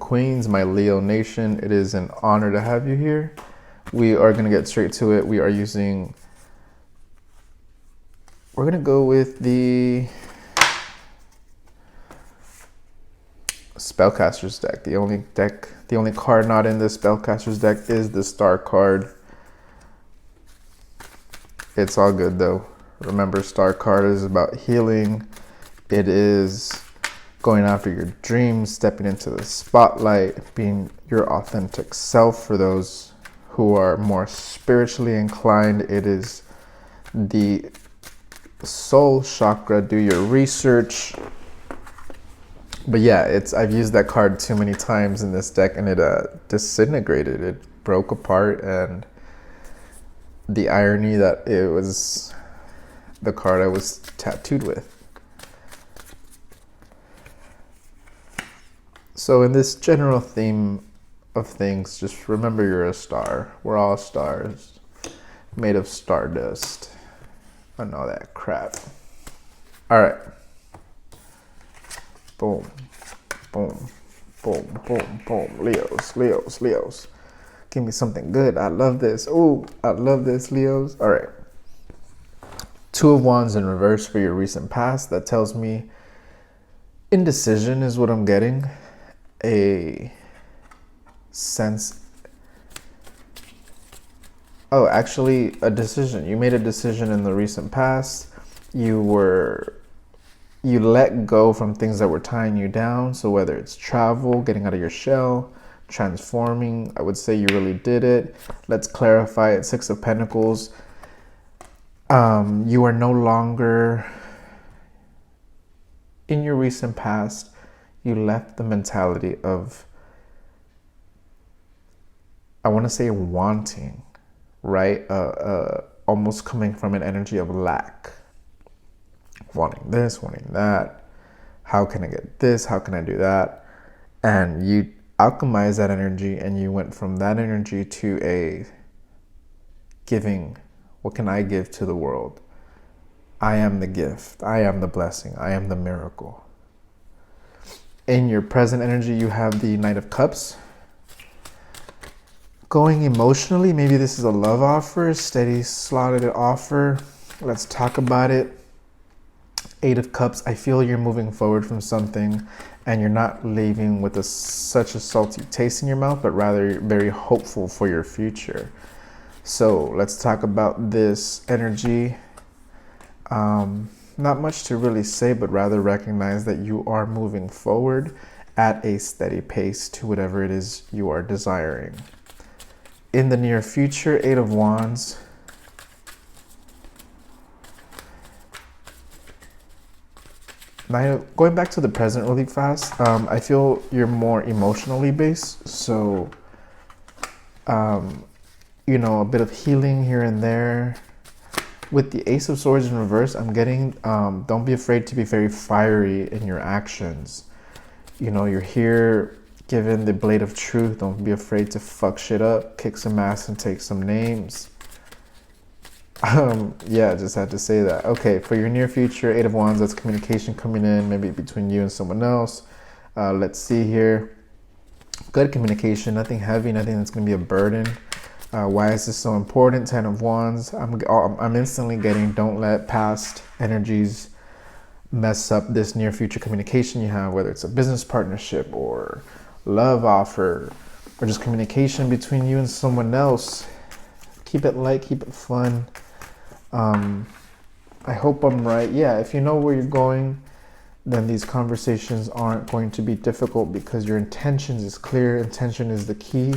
queens, my Leo nation. It is an honor to have you here. We are going to get straight to it. We're going to go with the Spellcaster's deck. The only card not in the Spellcaster's deck is the Star card. It's all good though. Remember, Star card is about healing. It is going after your dreams, stepping into the spotlight, being your authentic self. For those who are more spiritually inclined, it is the soul chakra. Do your research. But yeah, I've used that card too many times in this deck, and it disintegrated. It broke apart, and the irony that it was the card I was tattooed with. So in this general theme of things, just remember you're a star. We're all stars, made of stardust and all that crap. All right. Boom, boom, boom, boom, boom. Leos. Give me something good. I love this. Ooh, I love this, Leos. All right. Two of Wands in reverse for your recent past. That tells me indecision is what I'm getting. A sense. Oh, actually, a decision. You made a decision in the recent past. You let go from things that were tying you down. So whether it's travel, getting out of your shell, transforming, I would say you really did it. Let's clarify it. Six of Pentacles. You are no longer in your recent past. You left the mentality of, I want to say wanting, right? Almost coming from an energy of lack. Wanting this, wanting that. How can I get this? How can I do that? And you alchemized that energy, and you went from that energy to a giving. What can I give to the world? I am the gift. I am the blessing. I am the miracle. In your present energy, you have the Knight of Cups. Going emotionally, maybe this is a love offer, steady slotted offer. Let's talk about it. Eight of Cups, I feel you're moving forward from something, and you're not leaving with such a salty taste in your mouth, but rather very hopeful for your future. So let's talk about this energy. Not much to really say, but rather recognize that you are moving forward at a steady pace to whatever it is you are desiring. In the near future, Eight of Wands. Now, going back to the present really fast, I feel you're more emotionally based. So, a bit of healing here and there. With the Ace of Swords in reverse, I'm getting, don't be afraid to be very fiery in your actions. You're here given the blade of truth. Don't be afraid to fuck shit up, kick some ass, and take some names. Yeah, just had to say that. Okay, for your near future, Eight of Wands, that's communication coming in, maybe between you and someone else. Let's see here. Good communication, nothing heavy, nothing that's going to be a burden. Why is this so important? 10 of Wands. I'm instantly getting, don't let past energies mess up this near future communication you have, whether it's a business partnership or love offer or just communication between you and someone else. Keep it light, keep it fun. I hope I'm right. Yeah, if you know where you're going, then these conversations aren't going to be difficult because your intentions is clear. Intention is the key.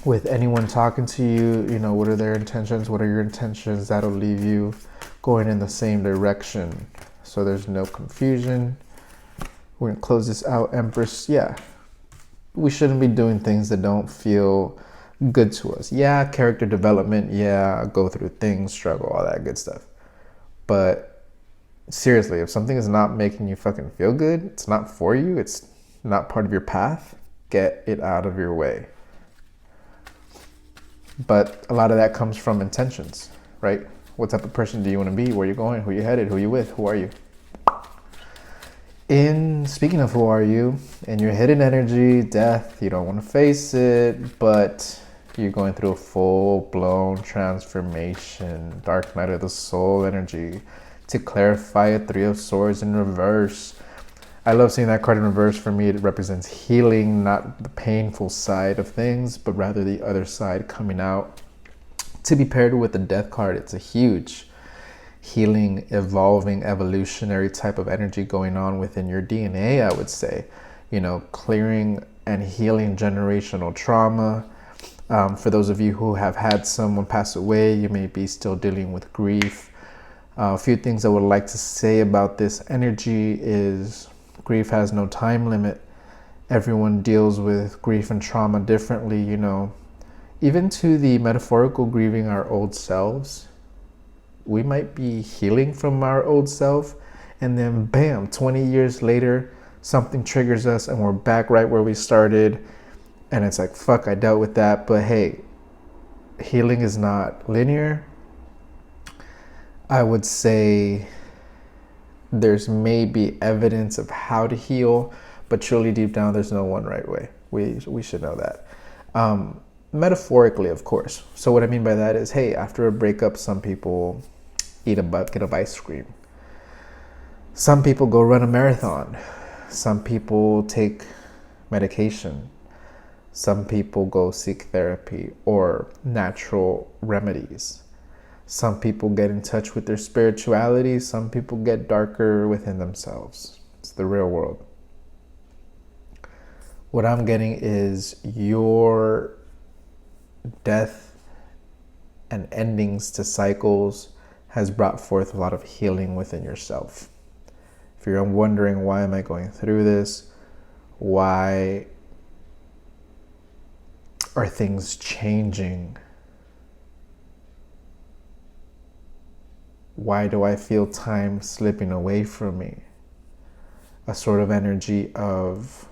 With anyone talking to you, what are their intentions? What are your intentions? That'll leave you going in the same direction. So there's no confusion. We're going to close this out, Empress. Yeah, we shouldn't be doing things that don't feel good to us. Yeah, character development. Yeah, go through things, struggle, all that good stuff. But seriously, if something is not making you fucking feel good, it's not for you, it's not part of your path, get it out of your way. But a lot of that comes from intentions, right? What type of person do you want to be? Where you going? Who you headed? Who you with? Who are you? in speaking of who are you, in your hidden energy, death, you don't want to face it, but you're going through a full-blown transformation, dark night of the soul energy. To clarify it, Three of Swords in reverse. I love seeing that card in reverse. For me, it represents healing, not the painful side of things, but rather the other side coming out. To be paired with the death card, it's a huge healing, evolving, evolutionary type of energy going on within your DNA, I would say. You know, clearing and healing generational trauma. For those of you who have had someone pass away, you may be still dealing with grief. A few things I would like to say about this energy is grief has no time limit. Everyone deals with grief and trauma differently, you know. Even to the metaphorical grieving our old selves, we might be healing from our old self, and then bam, 20 years later, something triggers us and we're back right where we started. And it's like, fuck, I dealt with that. But hey, healing is not linear. I would say there's maybe evidence of how to heal, but truly deep down, there's no one right way. We should know that. Metaphorically, of course. So what I mean by that is, hey, after a breakup, some people eat a bucket of ice cream. Some people go run a marathon. Some people take medication. Some people go seek therapy or natural remedies. Some people get in touch with their spirituality. Some people get darker within themselves. It's the real world. What I'm getting is your death and endings to cycles has brought forth a lot of healing within yourself. If you're wondering, why am I going through this? Why are things changing? Why do I feel time slipping away from me? A sort of energy of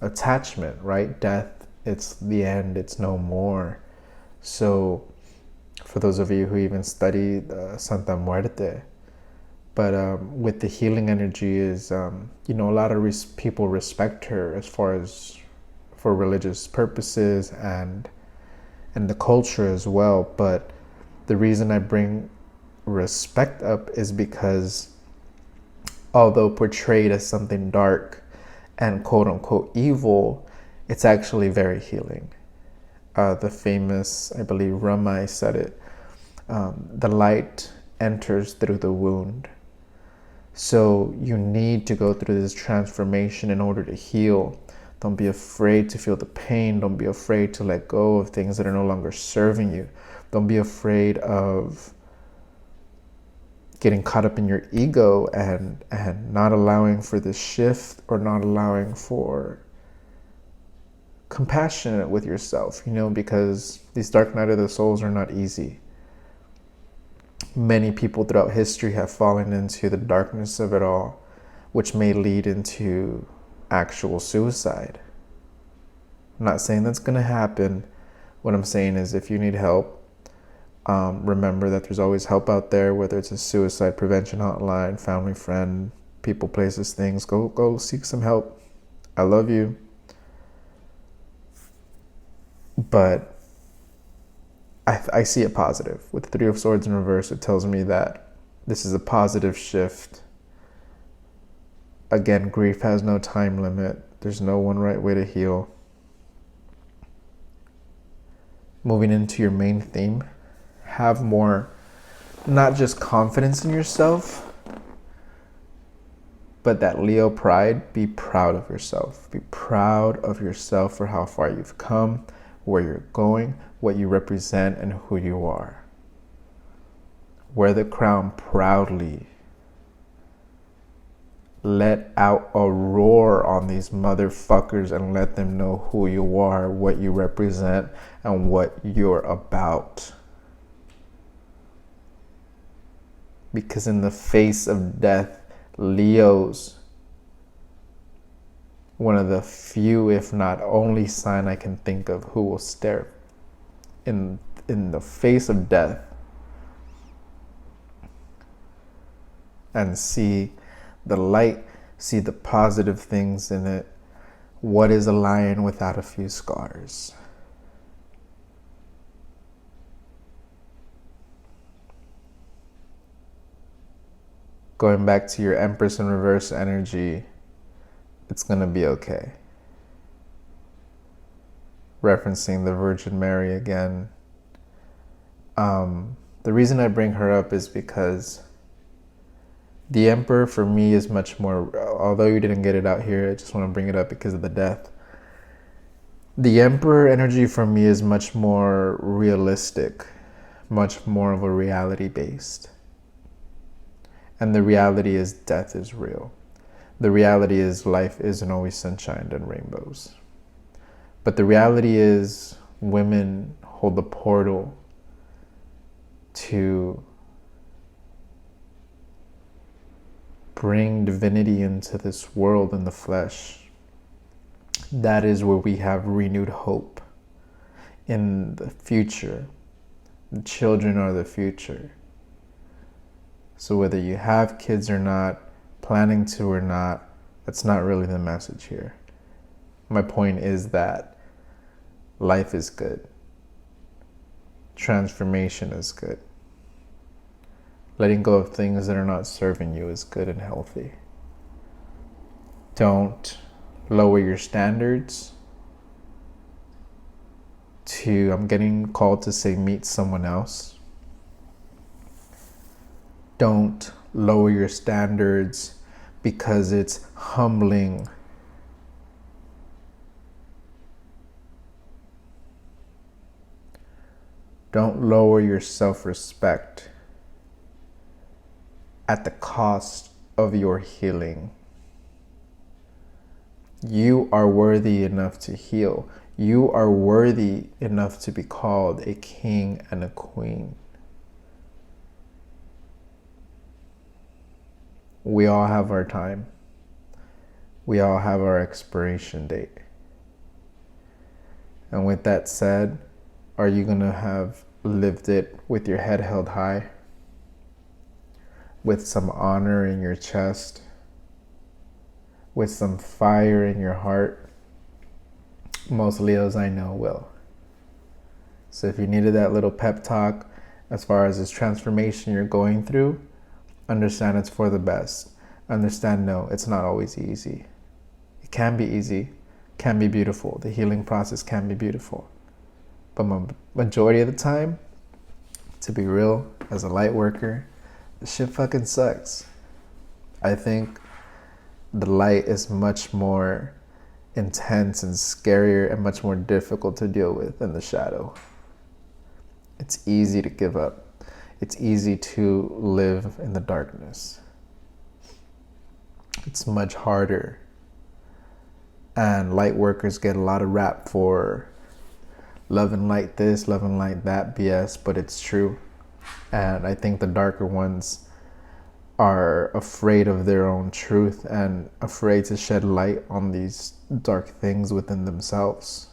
attachment, right? Death, it's the end, it's no more. So for those of you who even study Santa Muerte, but with the healing energy is, you know, a lot of people respect her as far as for religious purposes and the culture as well. But the reason I bring respect up is because although portrayed as something dark and quote unquote evil, it's actually very healing. The famous, I believe Ramai said it, the light enters through the wound. So you need to go through this transformation in order to heal. Don't be afraid to feel the pain. Don't be afraid to let go of things that are no longer serving you. Don't be afraid of getting caught up in your ego and not allowing for this shift, or not allowing for compassion with yourself, you know, because these dark night of the souls are not easy. Many people throughout history have fallen into the darkness of it all, which may lead into actual suicide. I'm not saying that's going to happen. What I'm saying is, if you need help, remember that there's always help out there, whether it's a suicide prevention hotline, family, friend, people, places, things. Go seek some help. I love you. But I see it positive. With the Three of Swords in reverse, it tells me that this is a positive shift. Again, grief has no time limit. There's no one right way to heal. Moving into your main theme, have more, not just confidence in yourself, but that Leo pride. Be proud of yourself. Be proud of yourself for how far you've come, where you're going, what you represent, and who you are. Wear the crown proudly. Let out a roar on these motherfuckers and let them know who you are, what you represent, and what you're about. Because in the face of death, Leos, one of the few, if not only sign I can think of who will stare in the face of death and see the light See the positive things in it. What is a lion without a few scars? Going back to your Empress in reverse energy, it's going to be okay. Referencing the Virgin Mary again. The reason I bring her up is because the Emperor for me is much more, although you didn't get it out here, I just want to bring it up because of the death. The Emperor energy for me is much more realistic, much more of a reality based. And the reality is death is real. The reality is life isn't always sunshine and rainbows. But the reality is women hold the portal to bring divinity into this world in the flesh. That is where we have renewed hope in the future. The children are the future. So whether you have kids or not, planning to or not, that's not really the message here. My point is that life is good. Transformation is good. Letting go of things that are not serving you is good and healthy. Don't lower your standards to, I'm getting called to say, meet someone else. Don't lower your standards because it's humbling. Don't lower your self-respect at the cost of your healing. You are worthy enough to heal. You are worthy enough to be called a king and a queen. We all have our time. We all have our expiration date. And with that said, are you going to have lived it with your head held high? With some honor in your chest? With some fire in your heart? Most Leos I know will. So if you needed that little pep talk as far as this transformation you're going through, understand it's for the best. Understand, no, it's not always easy. It can be easy, can be beautiful. The healing process can be beautiful. But majority of the time, to be real, as a light worker, this shit fucking sucks. I think the light is much more intense and scarier and much more difficult to deal with than the shadow. It's easy to give up. It's easy to live in the darkness. It's much harder. And light workers get a lot of rap for love and light this, love and light that BS, but it's true. And I think the darker ones are afraid of their own truth and afraid to shed light on these dark things within themselves.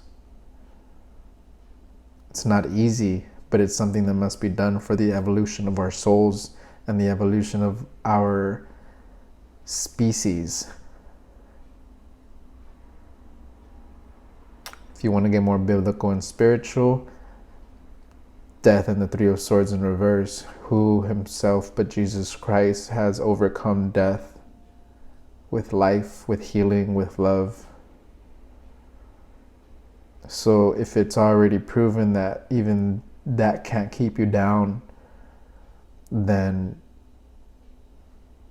It's not easy, but it's something that must be done for the evolution of our souls and the evolution of our species. If you want to get more biblical and spiritual, Death and the Three of Swords in reverse. Who himself but Jesus Christ has overcome death with life, with healing, with love. So if it's already proven that even that can't keep you down, then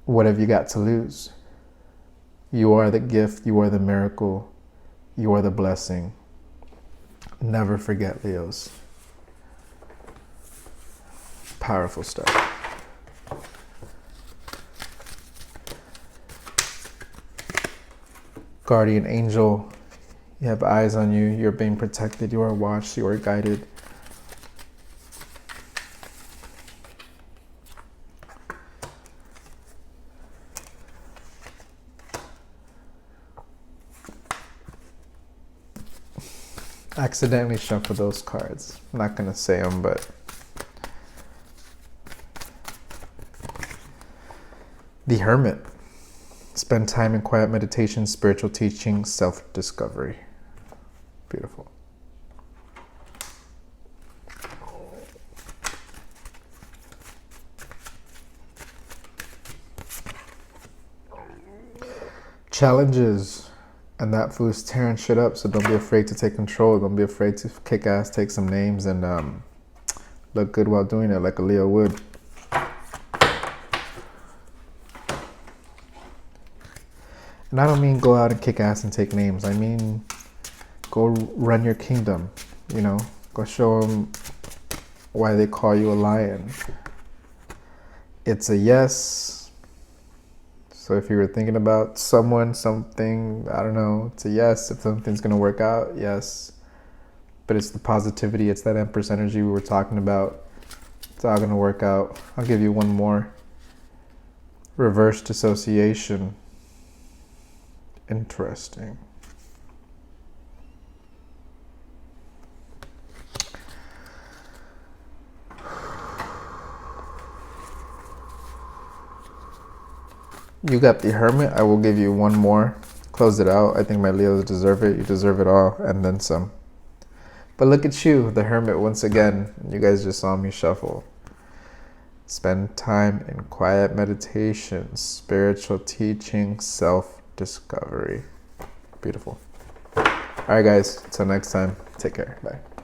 what have you got to lose? You are the gift, you are the miracle, you are the blessing. Never forget, Leos. Powerful stuff. Guardian angel, you have eyes on you, you're being protected, you are watched, you are guided. Accidentally shuffled those cards. I'm not going to say them, but the Hermit. Spend time in quiet meditation, spiritual teaching, self-discovery. Beautiful. Challenges. And that fool's tearing shit up, so don't be afraid to take control. Don't be afraid to kick ass, take some names, and look good while doing it, like a Leo would. And I don't mean go out and kick ass and take names. I mean go run your kingdom, you know. Go show them why they call you a lion. It's a yes. So if you were thinking about someone, something, I don't know, it's a yes. If something's going to work out, yes. But it's the positivity, it's that Empress energy we were talking about. It's all going to work out. I'll give you one more. Reverse dissociation. Interesting. You got the Hermit. I will give you one more. Close it out. I think my Leos deserve it. You deserve it all and then some. But look at you, the Hermit, once again. You guys just saw me shuffle. Spend time in quiet meditation, spiritual teaching, self-discovery. Beautiful. All right, guys. Until next time. Take care. Bye.